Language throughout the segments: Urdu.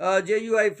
JUIF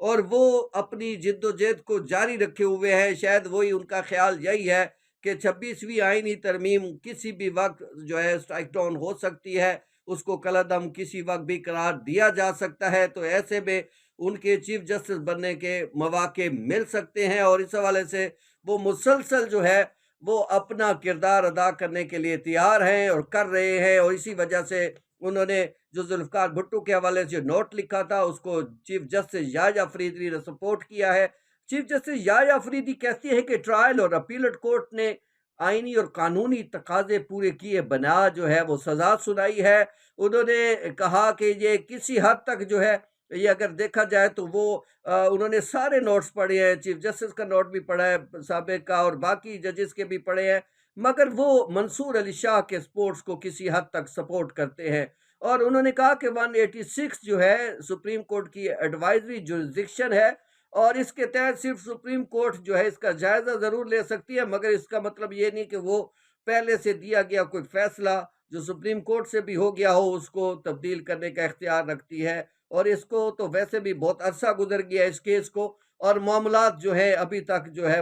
اور وہ اپنی جدوجہد کو جاری رکھے ہوئے ہیں۔ شاید وہی ان کا خیال یہی ہے کہ 26ویں آئینی ترمیم کسی بھی وقت جو ہے اسٹرائک ڈاؤن ہو سکتی ہے، اس کو کالعدم کسی وقت بھی قرار دیا جا سکتا ہے، تو ایسے میں ان کے چیف جسٹس بننے کے مواقع مل سکتے ہیں، اور اس حوالے سے وہ مسلسل جو ہے وہ اپنا کردار ادا کرنے کے لیے تیار ہیں اور کر رہے ہیں، اور اسی وجہ سے انہوں نے جو ذوالفقار بھٹو کے حوالے سے نوٹ لکھا تھا اس کو چیف جسٹس یحییٰ فریدی نے سپورٹ کیا ہے۔ چیف جسٹس یحییٰ فریدی کہتی ہے کہ ٹرائل اور اپیلٹ کورٹ نے آئینی اور قانونی تقاضے پورے کیے بنا جو ہے وہ سزا سنائی ہے۔ انہوں نے کہا کہ یہ کسی حد تک جو ہے یہ اگر دیکھا جائے تو وہ انہوں نے سارے نوٹس پڑھے ہیں، چیف جسٹس کا نوٹ بھی پڑھا ہے سابق کا، اور باقی ججز کے بھی پڑھے ہیں، مگر وہ منصور علی شاہ کے سپورٹس کو کسی حد تک سپورٹ کرتے ہیں۔ اور انہوں نے کہا کہ 186 جو ہے سپریم کورٹ کی ایڈوائزری جورسڈکشن ہے، اور اس کے تحت صرف سپریم کورٹ جو ہے اس کا جائزہ ضرور لے سکتی ہے، مگر اس کا مطلب یہ نہیں کہ وہ پہلے سے دیا گیا کوئی فیصلہ جو سپریم کورٹ سے بھی ہو گیا ہو اس کو تبدیل کرنے کا اختیار رکھتی ہے۔ اور اس کو تو ویسے بھی بہت عرصہ گزر گیا اس کیس کو، اور معاملات جو ہے ابھی تک جو ہے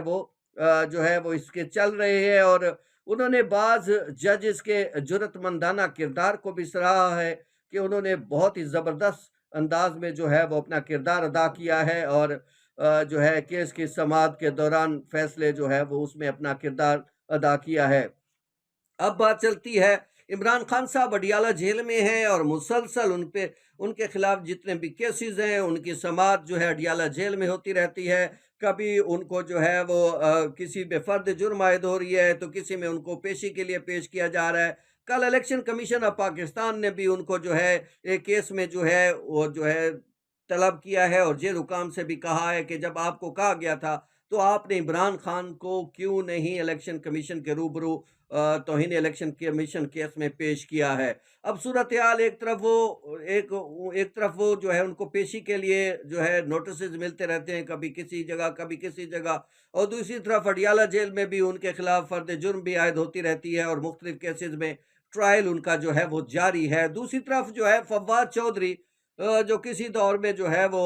وہ اس کے چل رہے ہیں، اور انہوں نے بعض ججز کے جرات مندانہ کردار کو بھی سراہا ہے کہ انہوں نے بہت ہی زبردست انداز میں جو ہے وہ اپنا کردار ادا کیا ہے، اور جو ہے کیس کی سماعت کے دوران فیصلے جو ہے وہ اس میں اپنا کردار ادا کیا ہے۔ اب بات چلتی ہے، عمران خان صاحب اڈیالہ جیل میں ہیں اور مسلسل ان کے خلاف جتنے بھی کیسز ہیں ان کی سماعت جو ہے اڈیالہ جیل میں ہوتی رہتی ہے۔ کبھی ان کو جو ہے وہ کسی میں فرد جرم عائد ہو رہی ہے تو کسی میں ان کو پیشی کے لیے پیش کیا جا رہا ہے۔ کل الیکشن کمیشن آف پاکستان نے بھی ان کو جو ہے ایک کیس میں جو ہے وہ جو ہے طلب کیا ہے، اور جیل حکام سے بھی کہا ہے کہ جب آپ کو کہا گیا تھا تو آپ نے عمران خان کو کیوں نہیں الیکشن کمیشن کے روبرو توہین الیکشن کمیشن کیس میں پیش کیا ہے۔ اب صورتحال ایک طرف وہ جو ہے ان کو پیشی کے لیے جو ہے نوٹسز ملتے رہتے ہیں، کبھی کسی جگہ کبھی کسی جگہ، اور دوسری طرف اڈیالہ جیل میں بھی ان کے خلاف فرد جرم بھی عائد ہوتی رہتی ہے، اور مختلف کیسز میں ٹرائل ان کا جو ہے وہ جاری ہے۔ دوسری طرف جو ہے فواد چودھری جو کسی دور میں جو ہے وہ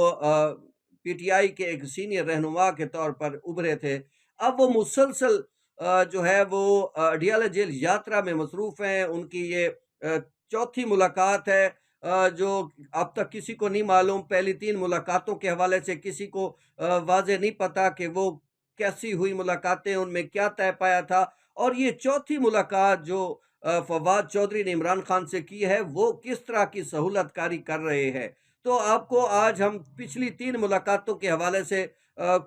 پی ٹی آئی کے ایک سینئر رہنما کے طور پر ابھرے تھے، اب وہ مسلسل جو ہے وہ اڈیالہ جیل یاترا میں مصروف ہیں۔ ان کی یہ چوتھی ملاقات ہے، جو اب تک کسی کو نہیں معلوم، پہلی 3 ملاقاتوں کے حوالے سے کسی کو واضح نہیں پتا کہ وہ کیسی ہوئی ملاقاتیں، ان میں کیا طے پایا تھا، اور یہ چوتھی ملاقات جو فواد چودھری نے عمران خان سے کی ہے وہ کس طرح کی سہولت کاری کر رہے ہیں۔ تو آپ کو آج ہم پچھلی 3 ملاقاتوں کے حوالے سے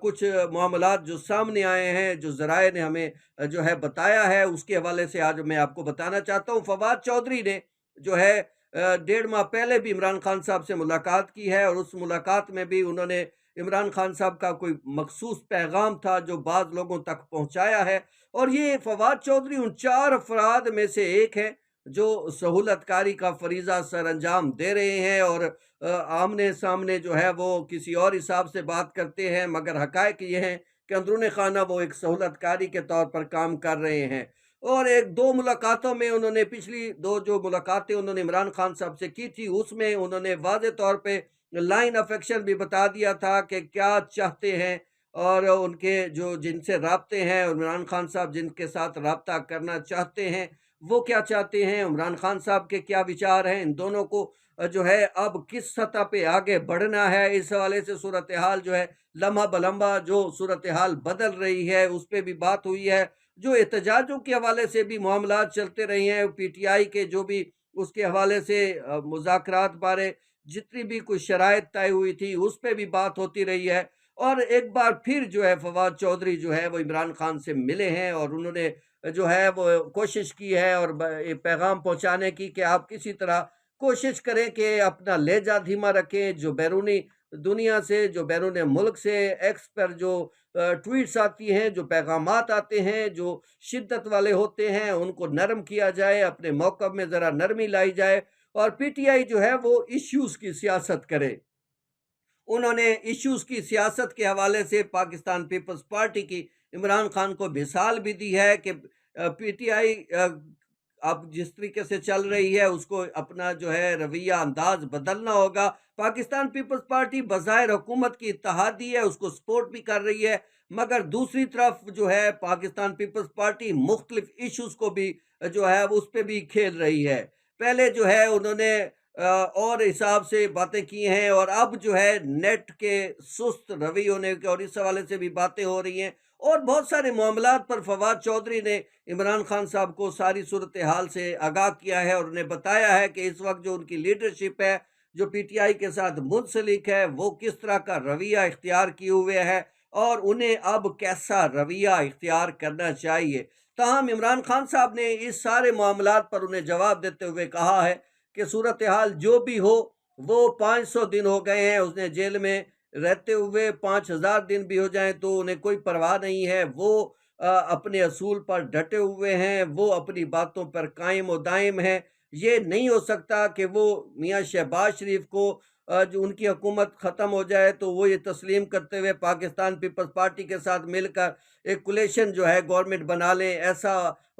کچھ معاملات جو سامنے آئے ہیں، جو ذرائع نے ہمیں جو ہے بتایا ہے، اس کے حوالے سے آج میں آپ کو بتانا چاہتا ہوں۔ فواد چودھری نے جو ہے 1.5 ماہ پہلے بھی عمران خان صاحب سے ملاقات کی ہے، اور اس ملاقات میں بھی انہوں نے عمران خان صاحب کا کوئی مخصوص پیغام تھا جو بعض لوگوں تک پہنچایا ہے، اور یہ فواد چودھری ان 4 افراد میں سے ایک ہیں جو سہولت کاری کا فریضہ سر انجام دے رہے ہیں، اور آمنے سامنے جو ہے وہ کسی اور حساب سے بات کرتے ہیں، مگر حقائق یہ ہیں کہ اندرون خانہ وہ ایک سہولت کاری کے طور پر کام کر رہے ہیں۔ اور 2 ملاقاتوں میں انہوں نے پچھلی 2 جو ملاقاتیں انہوں نے عمران خان صاحب سے کی تھی اس میں انہوں نے واضح طور پہ لائن آف ایکشن بھی بتا دیا تھا کہ کیا چاہتے ہیں، اور ان کے جن سے رابطے ہیں، عمران خان صاحب جن کے ساتھ رابطہ کرنا چاہتے ہیں وہ کیا چاہتے ہیں، عمران خان صاحب کے کیا وچار ہیں، ان دونوں کو جو ہے اب کس سطح پہ آگے بڑھنا ہے۔ اس حوالے سے صورتحال جو ہے لمحہ بلمحہ جو صورتحال بدل رہی ہے اس پہ بھی بات ہوئی ہے۔ جو احتجاجوں کے حوالے سے بھی معاملات چلتے رہے ہیں، پی ٹی آئی کے جو بھی اس کے حوالے سے مذاکرات بارے جتنی بھی کوئی شرائط طے ہوئی تھی اس پہ بھی بات ہوتی رہی ہے، اور ایک بار پھر جو ہے فواد چودھری جو ہے وہ عمران خان سے ملے ہیں، اور انہوں نے جو ہے وہ کوشش کی ہے اور پیغام پہنچانے کی کہ آپ کسی طرح کوشش کریں کہ اپنا لہجہ دھیما رکھیں، جو بیرونی دنیا سے، جو بیرون ملک سے ایکس پر جو ٹویٹس آتی ہیں، جو پیغامات آتے ہیں جو شدت والے ہوتے ہیں، ان کو نرم کیا جائے، اپنے موقف میں ذرا نرمی لائی جائے، اور پی ٹی آئی جو ہے وہ ایشوز کی سیاست کرے۔ انہوں نے ایشوز کی سیاست کے حوالے سے پاکستان پیپلز پارٹی کی عمران خان کو مثال بھی دی ہے کہ پی ٹی آئی اب جس طریقے سے چل رہی ہے اس کو اپنا جو ہے رویہ انداز بدلنا ہوگا۔ پاکستان پیپلز پارٹی بظاہر حکومت کی اتحادی ہے، اس کو سپورٹ بھی کر رہی ہے، مگر دوسری طرف جو ہے پاکستان پیپلز پارٹی مختلف ایشوز کو بھی جو ہے اس پہ بھی کھیل رہی ہے۔ پہلے جو ہے انہوں نے اور حساب سے باتیں کی ہیں، اور اب جو ہے نیٹ کے سست روی ہونے کے اور اس حوالے سے بھی باتیں ہو رہی ہیں، اور بہت سارے معاملات پر فواد چودھری نے عمران خان صاحب کو ساری صورتحال سے آگاہ کیا ہے، اور انہیں بتایا ہے کہ اس وقت جو ان کی لیڈرشپ ہے، جو پی ٹی آئی کے ساتھ منسلک ہے، وہ کس طرح کا رویہ اختیار کیے ہوئے ہے اور انہیں اب کیسا رویہ اختیار کرنا چاہیے۔ تاہم عمران خان صاحب نے اس سارے معاملات پر انہیں جواب دیتے ہوئے کہا ہے کہ صورتحال جو بھی ہو، وہ 500 دن ہو گئے ہیں اس نے جیل میں رہتے ہوئے، 5000 دن بھی ہو جائیں تو انہیں کوئی پرواہ نہیں ہے، وہ اپنے اصول پر ڈٹے ہوئے ہیں، وہ اپنی باتوں پر قائم و دائم ہیں۔ یہ نہیں ہو سکتا کہ وہ میاں شہباز شریف کو جو ان کی حکومت ختم ہو جائے تو وہ یہ تسلیم کرتے ہوئے پاکستان پیپلز پارٹی کے ساتھ مل کر ایک کولیشن جو ہے گورنمنٹ بنا لیں، ایسا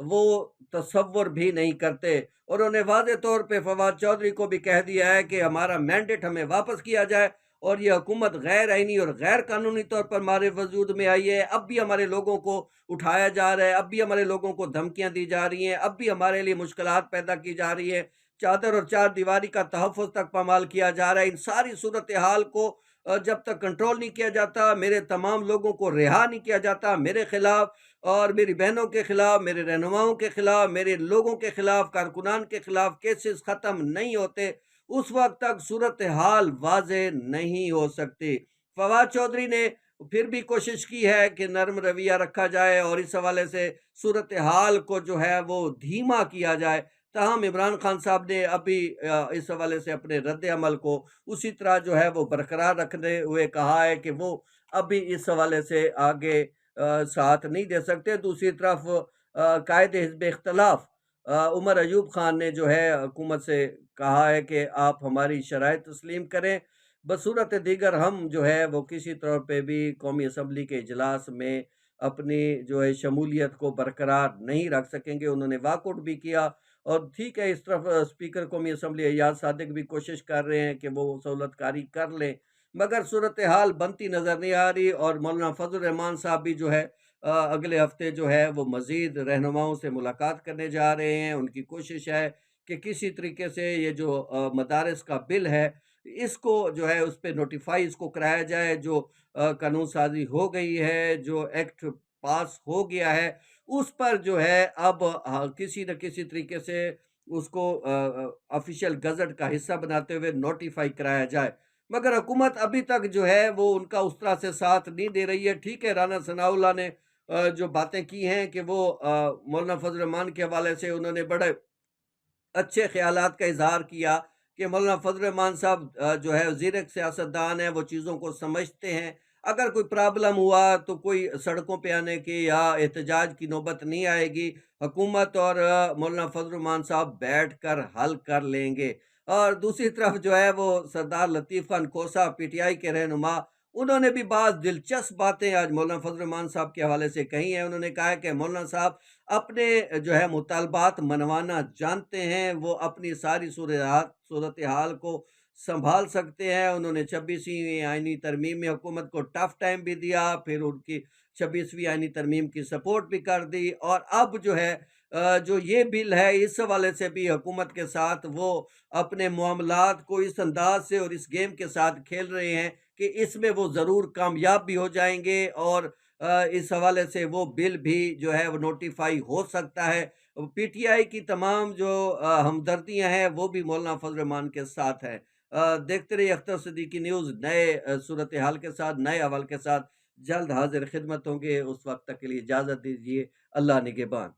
وہ تصور بھی نہیں کرتے۔ اور انہوں نے واضح طور پہ فواد چودھری کو بھی کہہ دیا ہے کہ ہمارا مینڈیٹ ہمیں واپس کیا جائے، اور یہ حکومت غیر آئینی اور غیر قانونی طور پر ہمارے وجود میں آئی ہے، اب بھی ہمارے لوگوں کو اٹھایا جا رہا ہے، اب بھی ہمارے لوگوں کو دھمکیاں دی جا رہی ہیں، اب بھی ہمارے لیے مشکلات پیدا کی جا رہی ہیں، چادر اور چار دیواری کا تحفظ تک پامال کیا جا رہا ہے۔ ان ساری صورتحال کو جب تک کنٹرول نہیں کیا جاتا، میرے تمام لوگوں کو رہا نہیں کیا جاتا، میرے خلاف اور میری بہنوں کے خلاف، میرے رہنماؤں کے خلاف، میرے لوگوں کے خلاف، کارکنان کے خلاف کیسز ختم نہیں ہوتے، اس وقت تک صورتحال واضح نہیں ہو سکتی۔ فواد چودھری نے پھر بھی کوشش کی ہے کہ نرم رویہ رکھا جائے اور اس حوالے سے صورتحال کو جو ہے وہ دھیما کیا جائے، تاہم عمران خان صاحب نے ابھی اس حوالے سے اپنے رد عمل کو اسی طرح جو ہے وہ برقرار رکھتے ہوئے کہا ہے کہ وہ ابھی اس حوالے سے آگے ساتھ نہیں دے سکتے۔ دوسری طرف قائد حزب اختلاف عمر ایوب خان نے جو ہے حکومت سے کہا ہے کہ آپ ہماری شرائط تسلیم کریں، بصورت دیگر ہم جو ہے وہ کسی طور پہ بھی قومی اسمبلی کے اجلاس میں اپنی جو ہے شمولیت کو برقرار نہیں رکھ سکیں گے۔ انہوں نے واک آؤٹ بھی کیا، اور ٹھیک ہے اس طرف اسپیکر قومی اسمبلی ایاز صادق بھی کوشش کر رہے ہیں کہ وہ سہولت کاری کر لیں، مگر صورتحال بنتی نظر نہیں آ رہی، اور مولانا فضل الرحمان صاحب بھی جو ہے اگلے ہفتے جو ہے وہ مزید رہنماؤں سے ملاقات کرنے جا رہے ہیں۔ ان کی کوشش ہے کہ کسی طریقے سے یہ جو مدارس کا بل ہے اس کو جو ہے اس پہ نوٹیفائی اس کو کرایا جائے، جو قانون سازی ہو گئی ہے، جو ایکٹ پاس ہو گیا ہے، اس پر جو ہے اب کسی نہ کسی طریقے سے اس کو آفیشیل گزٹ کا حصہ بناتے ہوئے نوٹیفائی کرایا جائے، مگر حکومت ابھی تک جو ہے وہ ان کا اس طرح سے ساتھ نہیں دے رہی ہے۔ ٹھیک ہے، رانا ثناء اللہ نے جو باتیں کی ہیں کہ وہ مولانا فضل الرحمان کے حوالے سے انہوں نے بڑے اچھے خیالات کا اظہار کیا کہ مولانا فضل الرحمان صاحب جو ہے وزیر سیاستدان ہیں، وہ چیزوں کو سمجھتے ہیں، اگر کوئی پرابلم ہوا تو کوئی سڑکوں پہ آنے کی یا احتجاج کی نوبت نہیں آئے گی، حکومت اور مولانا فضل الرحمان صاحب بیٹھ کر حل کر لیں گے۔ اور دوسری طرف جو ہے وہ Sardar Latif Khan Khosa P T I کے رہنما، انہوں نے بھی بعض دلچسپ باتیں آج مولانا فضل الرحمان صاحب کے حوالے سے کہی ہیں۔ انہوں نے کہا ہے کہ مولانا صاحب اپنے جو ہے مطالبات منوانا جانتے ہیں، وہ اپنی ساری صورتحال کو سنبھال سکتے ہیں۔ انہوں نے 26ویں آئینی ترمیم میں حکومت کو ٹف ٹائم بھی دیا، پھر ان کی 26ویں آئینی ترمیم کی سپورٹ بھی کر دی، اور اب جو ہے جو یہ بل ہے اس حوالے سے بھی حکومت کے ساتھ وہ اپنے معاملات کو اس انداز سے اور اس گیم کے ساتھ کھیل رہے ہیں کہ اس میں وہ ضرور کامیاب بھی ہو جائیں گے، اور اس حوالے سے وہ بل بھی جو ہے وہ نوٹیفائی ہو سکتا ہے۔ پی ٹی آئی کی تمام جو ہمدردیاں ہیں وہ بھی مولانا فضل الرحمان کے ساتھ ہیں۔ دیکھتے رہیے اختر صدیقی نیوز، نئے صورتحال کے ساتھ، نئے احوال کے ساتھ جلد حاضر خدمت ہوں گے۔ اس وقت تک کے لیے اجازت دیجیے، اللہ نگہبان۔